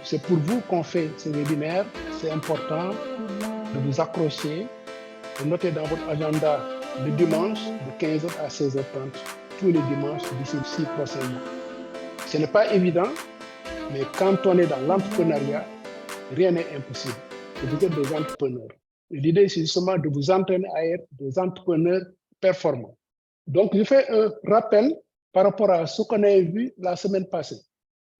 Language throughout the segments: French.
C'est pour vous qu'on fait ce webinaire. C'est important de vous accrocher, de noter dans votre agenda le dimanche de 15h à 16h30, tous les dimanches d'ici 6 prochains mois. Ce n'est pas évident, mais quand on est dans l'entrepreneuriat, rien n'est impossible. Et vous êtes des entrepreneurs. L'idée, c'est justement de vous entraîner à être des entrepreneurs performants. Donc, je fais un rappel par rapport à ce qu'on a vu la semaine passée.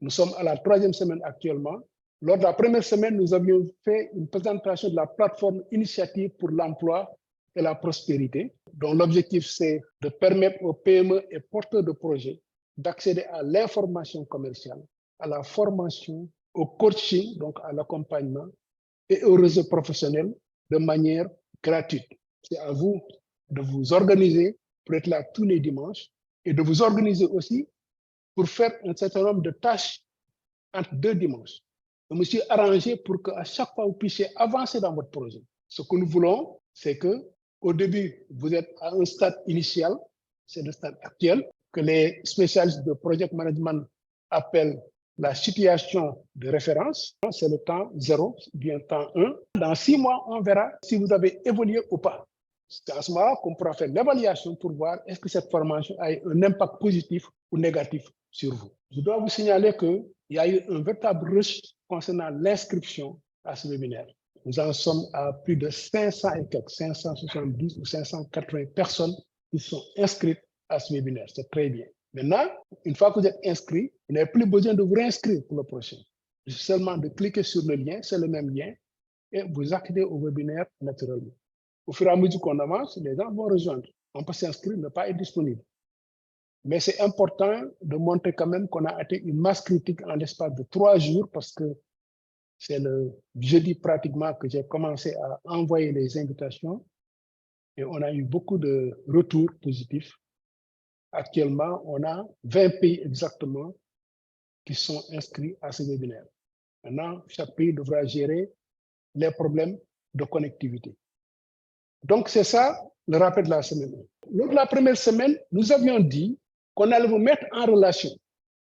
Nous sommes à la 3e semaine actuellement. Lors de la première semaine, nous avions fait une présentation de la plateforme Initiative pour l'emploi et la prospérité, dont l'objectif, c'est de permettre aux PME et porteurs de projets d'accéder à l'information commerciale, à la formation, au coaching, donc à l'accompagnement, et au réseau professionnel de manière gratuite. C'est à vous de vous organiser pour être là tous les dimanches et de vous organiser aussi pour faire un certain nombre de tâches entre 2 dimanches. Je me suis arrangé pour qu'à chaque fois, vous puissiez avancer dans votre projet. Ce que nous voulons, c'est qu'au début, vous êtes à un stade initial, c'est le stade actuel, que les spécialistes de project management appellent la situation de référence. C'est le temps 0, bien temps 1. Dans 6 mois, on verra si vous avez évolué ou pas. C'est à ce moment-là qu'on pourra faire l'évaluation pour voir est-ce que cette formation a eu un impact positif ou négatif sur vous. Je dois vous signaler qu'il y a eu un véritable rush concernant l'inscription à ce webinaire. Nous en sommes à plus de 500 et quelques, 570 ou 580 personnes qui sont inscrites à ce webinaire. C'est très bien. Maintenant, une fois que vous êtes inscrit, vous n'avez plus besoin de vous réinscrire pour le prochain. Il suffit seulement de cliquer sur le lien, c'est le même lien, et vous accédez au webinaire naturellement. Au fur et à mesure qu'on avance, les gens vont rejoindre. On peut s'inscrire, ne pas être disponible. Mais c'est important de montrer quand même qu'on a atteint une masse critique en l'espace de 3 jours parce que c'est le jeudi pratiquement que j'ai commencé à envoyer les invitations et on a eu beaucoup de retours positifs. Actuellement, on a 20 pays exactement qui sont inscrits à ce webinaire. Maintenant, chaque pays devra gérer les problèmes de connectivité. Donc, c'est ça le rappel de la semaine. Lors de la première semaine, nous avions dit qu'on allait vous mettre en relation,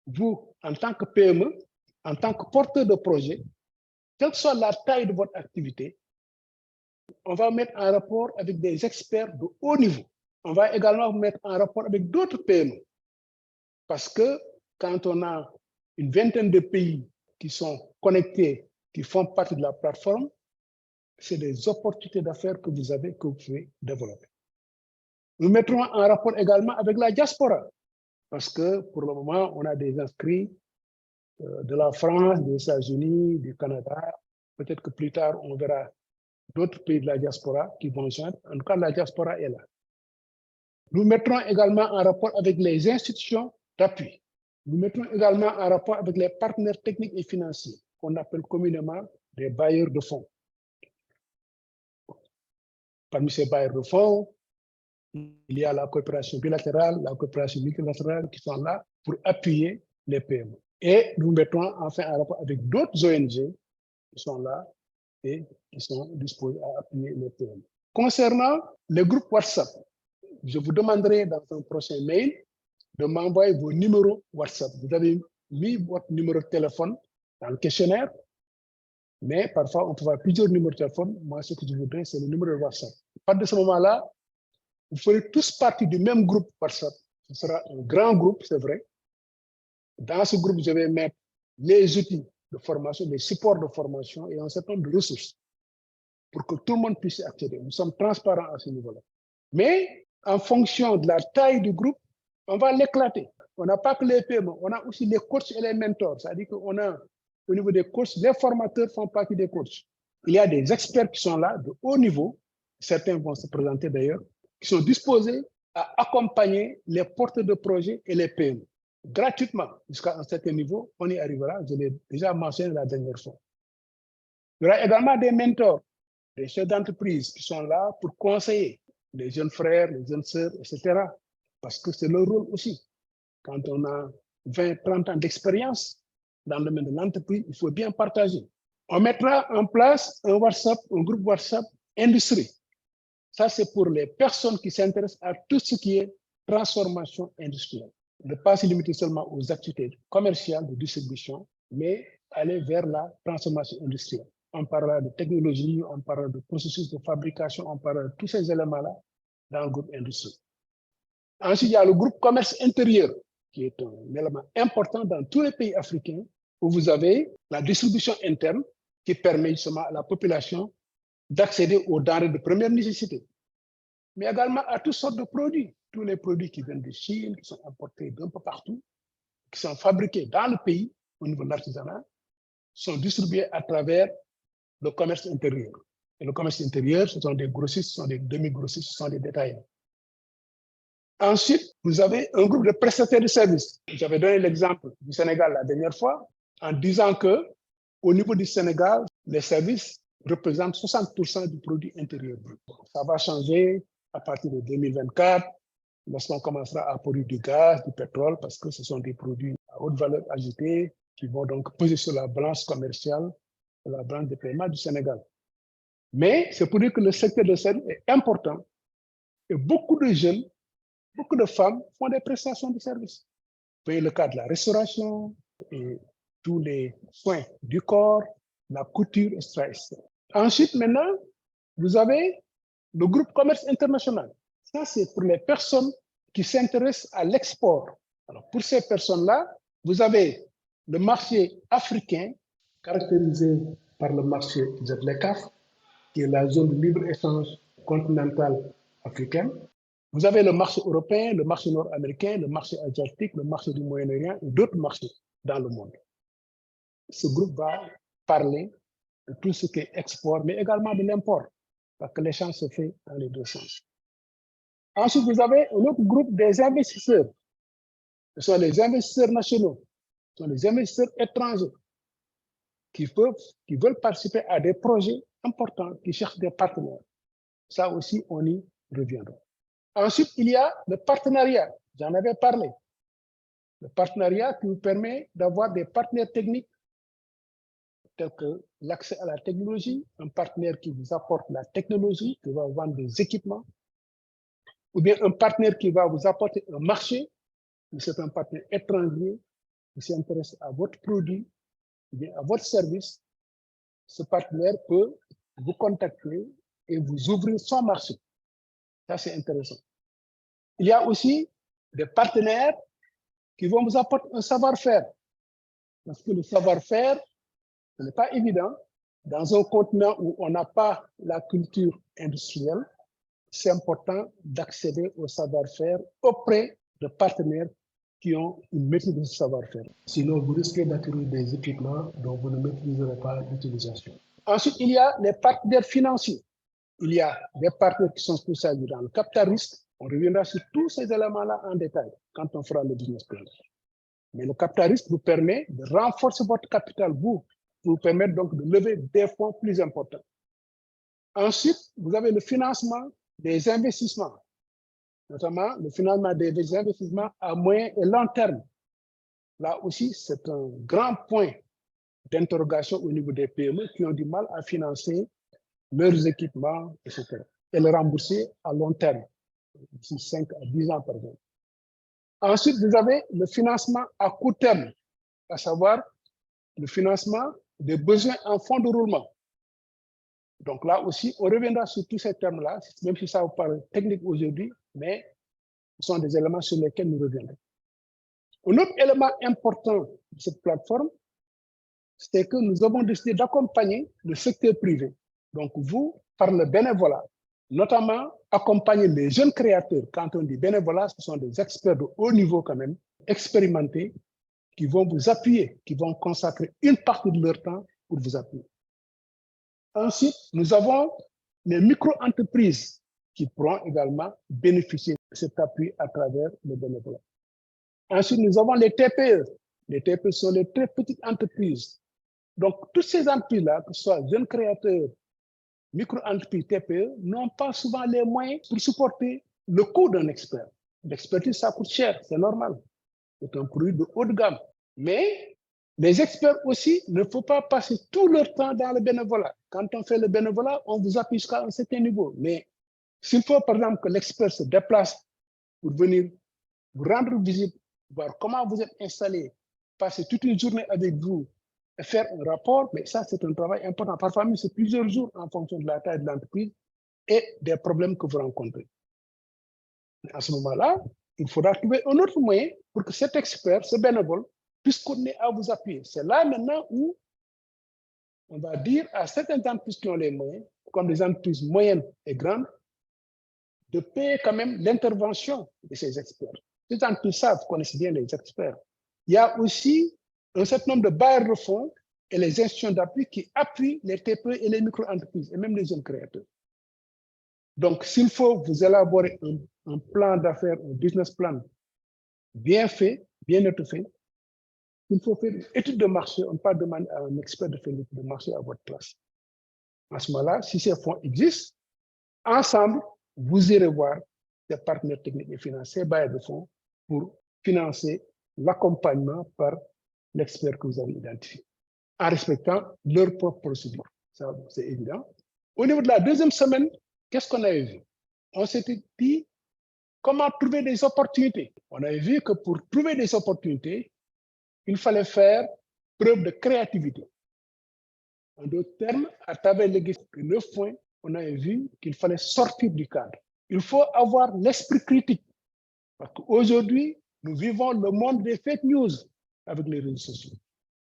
vous, en tant que PME, en tant que porteur de projet, quelle que soit la taille de votre activité, on va vous mettre en rapport avec des experts de haut niveau. On va également vous mettre en rapport avec d'autres PME. Parce que quand on a une vingtaine de pays qui sont connectés, qui font partie de la plateforme, c'est des opportunités d'affaires que vous avez, que vous pouvez développer. Nous mettrons en rapport également avec la diaspora, parce que pour le moment, on a des inscrits de la France, des États-Unis, du Canada. Peut-être que plus tard, on verra d'autres pays de la diaspora qui vont joindre. En tout cas, la diaspora est là. Nous mettrons également en rapport avec les institutions d'appui. Nous mettrons également en rapport avec les partenaires techniques et financiers, qu'on appelle communément des bailleurs de fonds. Parmi ces bailleurs de fonds, il y a la coopération bilatérale, la coopération multilatérale qui sont là pour appuyer les PME. Et nous mettons enfin en rapport avec d'autres ONG qui sont là et qui sont disposés à appuyer les PME. Concernant le groupe WhatsApp, je vous demanderai dans un prochain mail de m'envoyer vos numéros WhatsApp. Vous avez mis votre numéro de téléphone dans le questionnaire, mais parfois on peut avoir plusieurs numéros de téléphone. Moi, ce que je voudrais, c'est le numéro de WhatsApp. À partir de ce moment-là, vous ferez tous partie du même groupe WhatsApp. Ce sera un grand groupe, c'est vrai. Dans ce groupe, je vais mettre les outils de formation, les supports de formation et un certain nombre de ressources pour que tout le monde puisse accéder. Nous sommes transparents à ce niveau-là. Mais en fonction de la taille du groupe, on va l'éclater. On n'a pas que les PME, on a aussi les coachs et les mentors. C'est-à-dire qu'on a, au niveau des coachs, les formateurs font partie des coachs. Il y a des experts qui sont là, de haut niveau, certains vont se présenter d'ailleurs, qui sont disposés à accompagner les porteurs de projets et les PME. Gratuitement, jusqu'à un certain niveau, on y arrivera, je l'ai déjà mentionné la dernière fois. Il y aura également des mentors, des chefs d'entreprise qui sont là pour conseiller les jeunes frères, les jeunes sœurs, etc. Parce que c'est leur rôle aussi. Quand on a 20, 30 ans d'expérience dans le domaine de l'entreprise, il faut bien partager. On mettra en place un WhatsApp, un groupe WhatsApp industrie. Ça, c'est pour les personnes qui s'intéressent à tout ce qui est transformation industrielle. Ne pas se limiter seulement aux activités commerciales de distribution, mais aller vers la transformation industrielle. On parlera de technologie, on parlera de processus de fabrication, on parlera de tous ces éléments-là dans le groupe industrie. Ensuite, il y a le groupe commerce intérieur, qui est un élément important dans tous les pays africains, où vous avez la distribution interne qui permet justement à la population d'accéder aux denrées de première nécessité, mais également à toutes sortes de produits. Tous les produits qui viennent de Chine, qui sont importés d'un peu partout, qui sont fabriqués dans le pays au niveau de l'artisanat, sont distribués à travers le commerce intérieur. Et le commerce intérieur, ce sont des grossistes, ce sont des demi-grossistes, ce sont des détaillants. Ensuite, vous avez un groupe de prestataires de services. J'avais donné l'exemple du Sénégal la dernière fois en disant que au niveau du Sénégal, les services représentent 60% du produit intérieur brut. Ça va changer à partir de 2024, lorsqu'on commencera à produire du gaz, du pétrole, parce que ce sont des produits à haute valeur ajoutée qui vont donc peser sur la balance commerciale et la balance de paiement du Sénégal. Mais c'est pour dire que le secteur de services est important et beaucoup de jeunes, beaucoup de femmes font des prestations de services. Vous voyez le cas de la restauration et tous les soins du corps, la couture, etc. Ensuite, maintenant, vous avez le groupe commerce international. Ça, c'est pour les personnes qui s'intéressent à l'export. Alors, pour ces personnes-là, vous avez le marché africain, caractérisé par le marché de l'ECAF, qui est la zone de libre-échange continentale africaine. Vous avez le marché européen, le marché nord-américain, le marché asiatique, le marché du Moyen-Orient et d'autres marchés dans le monde. Ce groupe va parler de tout ce qui est export, mais également de l'import, parce que l'échange se fait dans les deux sens. Ensuite, vous avez un autre groupe des investisseurs. Ce sont les investisseurs nationaux, ce sont les investisseurs étrangers qui veulent participer à des projets importants, qui cherchent des partenaires. Ça aussi, on y reviendra. Ensuite, il y a le partenariat. J'en avais parlé. Le partenariat qui vous permet d'avoir des partenaires techniques tels que l'accès à la technologie, un partenaire qui vous apporte la technologie, qui va vous vendre des équipements, ou bien un partenaire qui va vous apporter un marché, mais c'est un partenaire étranger qui s'intéresse à votre produit, ou bien à votre service. Ce partenaire peut vous contacter et vous ouvrir son marché. Ça, c'est intéressant. Il y a aussi des partenaires qui vont vous apporter un savoir-faire. Parce que le savoir-faire, ce n'est pas évident. Dans un continent où on n'a pas la culture industrielle, c'est important d'accéder au savoir-faire auprès de partenaires qui ont une maîtrise de ce savoir-faire. Sinon, vous risquez d'acquérir des équipements dont vous ne maîtriserez pas l'utilisation. Ensuite, il y a les partenaires financiers. Il y a des partenaires qui sont spécialisés dans le capital risque. On reviendra sur tous ces éléments-là en détail quand on fera le business plan. Mais le capital risque vous permet de renforcer votre capital, vous permettre donc de lever des fonds plus importants. Ensuite, vous avez le financement des investissements, notamment le financement des investissements à moyen et long terme. Là aussi, c'est un grand point d'interrogation au niveau des PME qui ont du mal à financer leurs équipements, etc. Et le rembourser à long terme, d'ici 5 à 10 ans par exemple. Ensuite, vous avez le financement à court terme, à savoir le financement des besoins en fonds de roulement. Donc là aussi, on reviendra sur tous ces termes-là, même si ça vous paraît technique aujourd'hui, mais ce sont des éléments sur lesquels nous reviendrons. Un autre élément important de cette plateforme, c'est que nous avons décidé d'accompagner le secteur privé. Donc vous, par le bénévolat, notamment accompagner les jeunes créateurs. Quand on dit bénévolat, ce sont des experts de haut niveau quand même, expérimentés, qui vont vous appuyer, qui vont consacrer une partie de leur temps pour vous appuyer. Ensuite, nous avons les micro-entreprises qui pourront également bénéficier de cet appui à travers le bénévolat. Ensuite, nous avons les TPE. Les TPE sont les très petites entreprises. Donc, toutes ces entreprises-là, que ce soit jeunes créateurs, micro-entreprises, TPE, n'ont pas souvent les moyens pour supporter le coût d'un expert. L'expertise, ça coûte cher, c'est normal. C'est un produit de haut de gamme. Mais les experts aussi ne faut pas passer tout leur temps dans le bénévolat. Quand on fait le bénévolat, on vous appuie jusqu'à un certain niveau. Mais s'il faut, par exemple, que l'expert se déplace pour venir vous rendre visite, voir comment vous êtes installé, passer toute une journée avec vous, faire un rapport, mais ça, c'est un travail important. Parfois, même, c'est plusieurs jours en fonction de la taille de l'entreprise et des problèmes que vous rencontrez. À ce moment-là, il faudra trouver un autre moyen pour que cet expert, ce bénévole, puisse continuer à vous appuyer. C'est là maintenant où on va dire à certaines entreprises qui ont les moyens, comme les entreprises moyennes et grandes, de payer quand même l'intervention de ces experts. Les entreprises savent, connaissent bien les experts. Il y a aussi un certain nombre de bailleurs de fonds et les institutions d'appui qui appuient les TPE et les micro-entreprises, et même les jeunes créateurs. Donc, s'il faut vous élaborer un plan d'affaires, un business plan bien fait, bien étoffé, il faut faire une étude de marché. On ne peut pas demander à un expert de faire une étude de marché à votre place. À ce moment-là, si ces fonds existent, ensemble, vous irez voir des partenaires techniques et financiers, bailleurs de fonds, pour financer l'accompagnement par l'expert que vous avez identifié, en respectant leur propre procédure. Ça, c'est évident. Au niveau de la deuxième semaine, qu'est-ce qu'on avait vu? On s'était dit comment trouver des opportunités. On avait vu que pour trouver des opportunités, il fallait faire preuve de créativité. En d'autres termes, à travers l'exercice de 9 points, on avait vu qu'il fallait sortir du cadre. Il faut avoir l'esprit critique. Parce qu'aujourd'hui, nous vivons le monde des fake news avec les réseaux sociaux.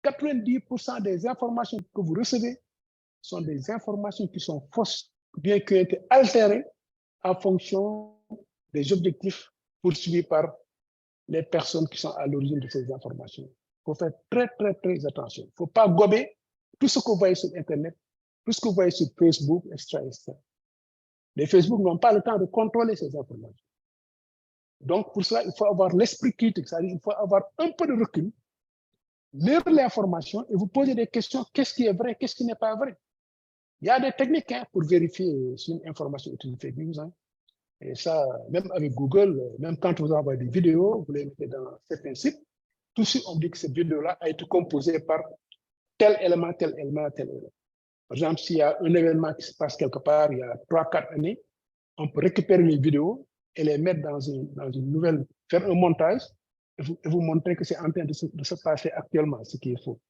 90% des informations que vous recevez sont des informations qui sont fausses, bien qui ont été altérées en fonction des objectifs poursuivis par les personnes qui sont à l'origine de ces informations. Il faut faire très, très, très attention. Il ne faut pas gober tout ce que vous voyez sur Internet, tout ce que vous voyez sur Facebook, etc., etc. Les Facebook n'ont pas le temps de contrôler ces informations. Donc, pour cela, il faut avoir l'esprit critique, c'est-à-dire qu'il faut avoir un peu de recul, lire l'information et vous poser des questions. Qu'est-ce qui est vrai, qu'est-ce qui n'est pas vrai? Il y a des techniques pour vérifier si une information est une fake news. Et ça, même avec Google, même quand vous envoyez des vidéos, vous les mettez dans certains sites, tout de suite, on dit que cette vidéo-là a été composée par tel élément, tel élément, tel élément. Par exemple, s'il y a un événement qui se passe quelque part il y a 3-4 années, on peut récupérer les vidéos et les mettre dans une nouvelle, faire un montage et vous montrer que c'est en train de se passer actuellement, ce qui est faux.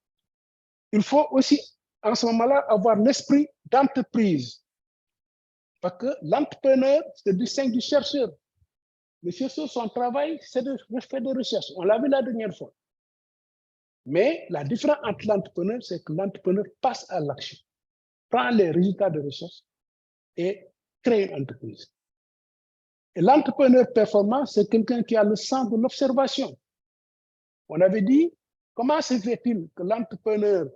Il faut aussi, en ce moment-là, avoir l'esprit d'entreprise. Parce que l'entrepreneur se distingue du chercheur. Le chercheur, son travail, c'est de faire des recherches. On l'a vu la dernière fois. Mais la différence entre l'entrepreneur, c'est que l'entrepreneur passe à l'action, prend les résultats de recherche et crée une entreprise. Et l'entrepreneur performant, c'est quelqu'un qui a le sens de l'observation. On avait dit, comment se fait-il que l'entrepreneur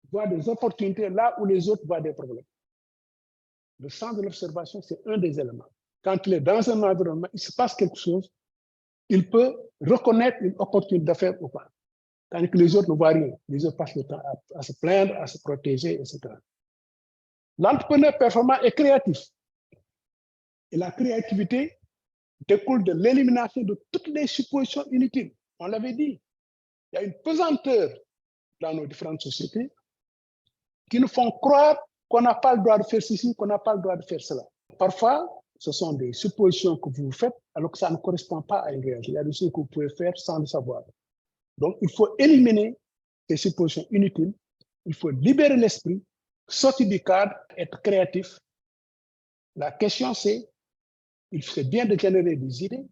voit des opportunités là où les autres voient des problèmes? Le sens de l'observation, c'est un des éléments. Quand il est dans un environnement, il se passe quelque chose, il peut reconnaître une opportunité d'affaires ou pas. Tandis que les autres ne voient rien. Les autres passent le temps à se plaindre, à se protéger, etc. L'entrepreneur performant est créatif. Et la créativité découle de l'élimination de toutes les suppositions inutiles. On l'avait dit. Il y a une pesanteur dans nos différentes sociétés qui nous font croire qu'on n'a pas le droit de faire ceci, qu'on n'a pas le droit de faire cela. Parfois, ce sont des suppositions que vous faites alors que ça ne correspond pas à une réalité. Il y a des choses que vous pouvez faire sans le savoir. Donc, il faut éliminer ces suppositions inutiles. Il faut libérer l'esprit, sortir du cadre, être créatif. La question, c'est, il serait bien de générer des idées,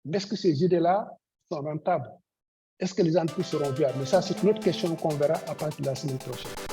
mais est-ce que ces idées-là sont rentables? Est-ce que les entreprises seront viables? Mais ça, c'est une autre question qu'on verra à partir de la semaine prochaine.